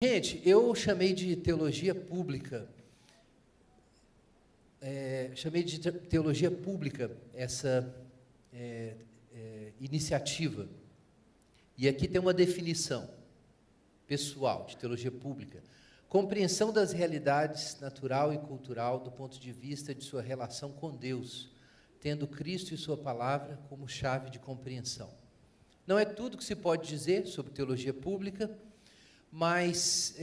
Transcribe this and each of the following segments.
Gente, eu chamei de teologia pública, essa iniciativa. E aqui tem uma definição pessoal de teologia pública: compreensão das realidades natural e cultural do ponto de vista de sua relação com Deus, tendo Cristo e sua palavra como chave de compreensão. Não é tudo que se pode dizer sobre teologia pública, mas,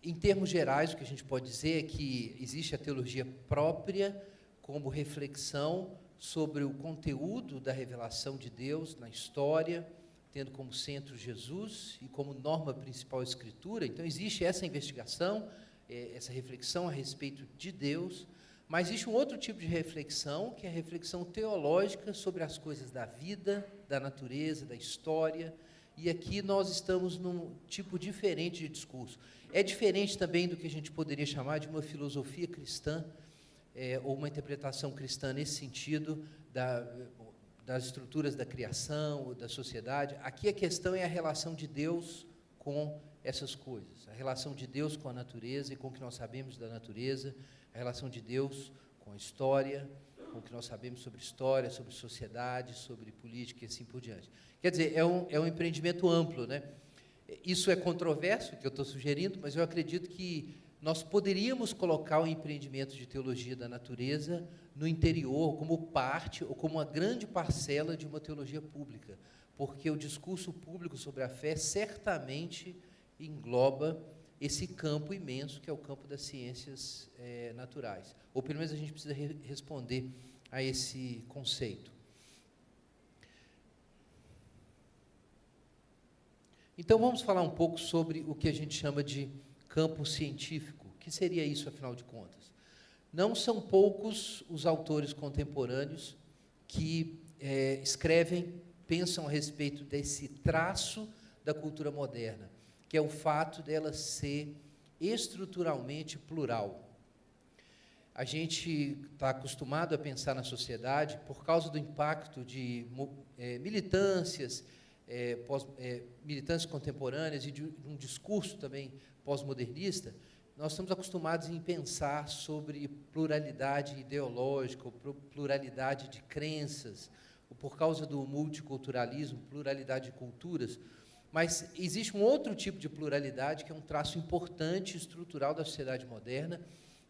em termos gerais, o que a gente pode dizer é que existe a teologia própria como reflexão sobre o conteúdo da revelação de Deus na história, tendo como centro Jesus e como norma principal a Escritura. Então, existe essa investigação, essa reflexão a respeito de Deus, mas existe um outro tipo de reflexão, que é a reflexão teológica sobre as coisas da vida, da natureza, da história. E aqui nós estamos num tipo diferente de discurso. É diferente também do que a gente poderia chamar de uma filosofia cristã, ou uma interpretação cristã nesse sentido, das estruturas da criação, da sociedade. Aqui a questão é a relação de Deus com essas coisas, a relação de Deus com a natureza e com o que nós sabemos da natureza, a relação de Deus com a história, com o que nós sabemos sobre história, sobre sociedade, sobre política e assim por diante. Quer dizer, é um empreendimento amplo, né? Isso é controverso, o que eu estou sugerindo, mas eu acredito que nós poderíamos colocar o empreendimento de teologia da natureza no interior, como parte, ou como uma grande parcela de uma teologia pública, porque o discurso público sobre a fé certamente engloba esse campo imenso que é o campo das ciências naturais. Ou pelo menos a gente precisa responder a esse conceito. Então, vamos falar um pouco sobre o que a gente chama de campo científico. O que seria isso, afinal de contas? Não são poucos os autores contemporâneos que escrevem, pensam a respeito desse traço da cultura moderna, que é o fato dela ser estruturalmente plural. A gente está acostumado a pensar na sociedade, por causa do impacto de militâncias, militâncias contemporâneas e de um discurso também pós-modernista, nós estamos acostumados em pensar sobre pluralidade ideológica, ou pluralidade de crenças, ou por causa do multiculturalismo, pluralidade de culturas. Mas existe um outro tipo de pluralidade, que é um traço importante, estrutural da sociedade moderna,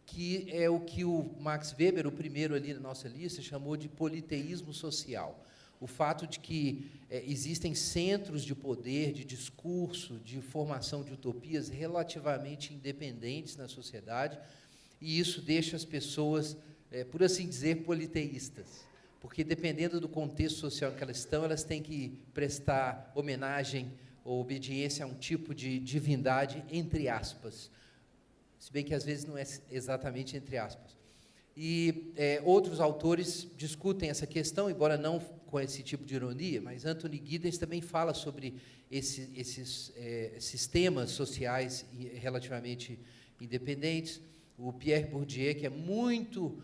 que é o que o Max Weber, o primeiro ali na nossa lista, chamou de politeísmo social. O fato de que existem centros de poder, de discurso, de formação de utopias relativamente independentes na sociedade, e isso deixa as pessoas, por assim dizer, politeístas, porque dependendo do contexto social em que elas estão, elas têm que prestar homenagem ou obediência a um tipo de divindade, entre aspas, se bem que às vezes não é exatamente entre aspas. E outros autores discutem essa questão, embora não com esse tipo de ironia, mas Anthony Giddens também fala sobre esses sistemas sociais relativamente independentes. O Pierre Bourdieu, que é muito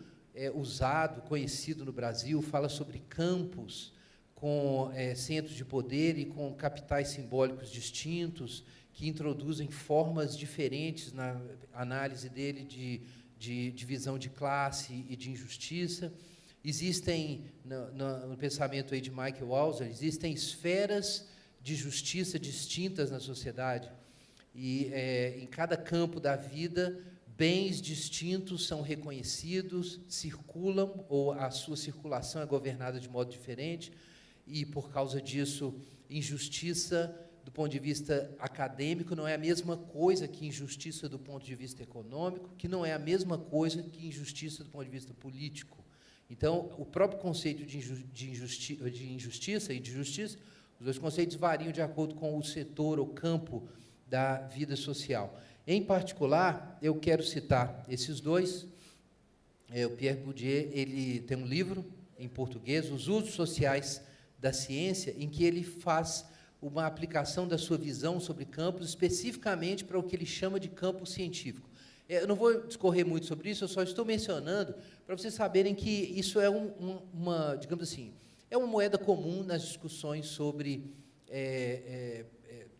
usado, conhecido no Brasil, fala sobre campos com centros de poder e com capitais simbólicos distintos, que introduzem formas diferentes na análise dele de divisão de classe e de injustiça. Existem, no pensamento aí de Michael Walzer, existem esferas de justiça distintas na sociedade, e em cada campo da vida, bens distintos são reconhecidos, circulam, ou a sua circulação é governada de modo diferente, e, por causa disso, injustiça do ponto de vista acadêmico não é a mesma coisa que injustiça do ponto de vista econômico, que não é a mesma coisa que injustiça do ponto de vista político. Então, o próprio conceito de injustiça e de justiça, os dois conceitos variam de acordo com o setor ou campo da vida social. Em particular, eu quero citar esses dois. O Pierre Bourdieu, ele tem um livro em português, Os Usos Sociais da Ciência, em que ele faz uma aplicação da sua visão sobre campos, especificamente para o que ele chama de campo científico. Eu não vou discorrer muito sobre isso, eu só estou mencionando para vocês saberem que isso é digamos assim, é uma moeda comum nas discussões sobre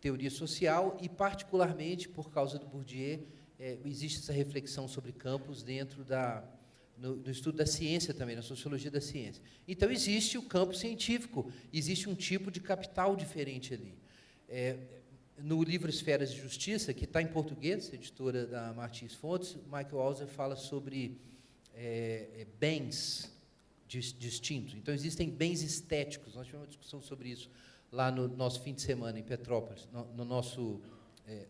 teoria social e, particularmente, por causa do Bourdieu, existe essa reflexão sobre campos dentro do estudo da ciência também, na sociologia da ciência. Então, existe o campo científico, existe um tipo de capital diferente ali. No livro Esferas de Justiça, que está em português, editora da Martins Fontes, Michael Walzer fala sobre bens distintos. Então, existem bens estéticos. Nós tivemos uma discussão sobre isso lá no nosso fim de semana em Petrópolis,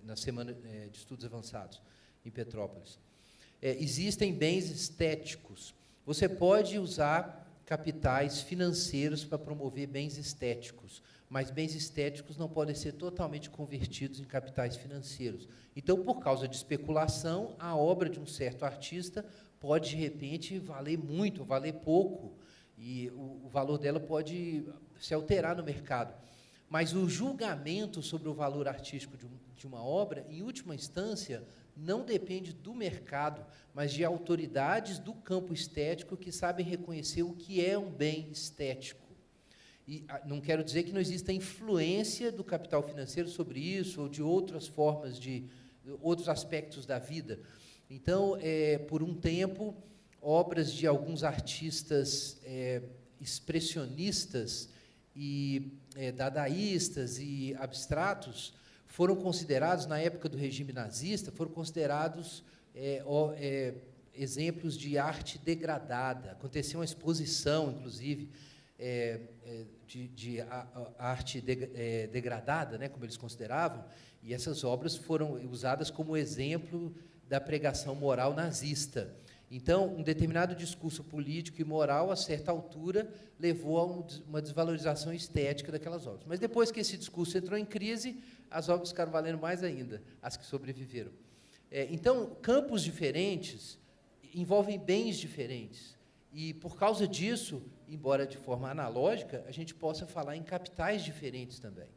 na Semana de Estudos Avançados em Petrópolis. Existem bens estéticos. Você pode usar capitais financeiros para promover bens estéticos, mas bens estéticos não podem ser totalmente convertidos em capitais financeiros. Então, por causa de especulação, a obra de um certo artista pode, de repente, valer muito, valer pouco, e o valor dela pode se alterar no mercado. Mas o julgamento sobre o valor artístico de uma obra, em última instância, não depende do mercado, mas de autoridades do campo estético que sabem reconhecer o que é um bem estético. E não quero dizer que não exista influência do capital financeiro sobre isso, ou de outras formas, de outros aspectos da vida. Então, por um tempo, obras de alguns artistas expressionistas e dadaístas e abstratos foram considerados, na época do regime nazista, foram considerados exemplos de arte degradada. Aconteceu uma exposição, inclusive, de arte degradada, né, como eles consideravam, e essas obras foram usadas como exemplo da pregação moral nazista. Então, um determinado discurso político e moral, a certa altura, levou a uma desvalorização estética daquelas obras. Mas depois que esse discurso entrou em crise, as obras ficaram valendo mais ainda, as que sobreviveram. Então, campos diferentes envolvem bens diferentes. E, por causa disso, embora de forma analógica, a gente possa falar em capitais diferentes também.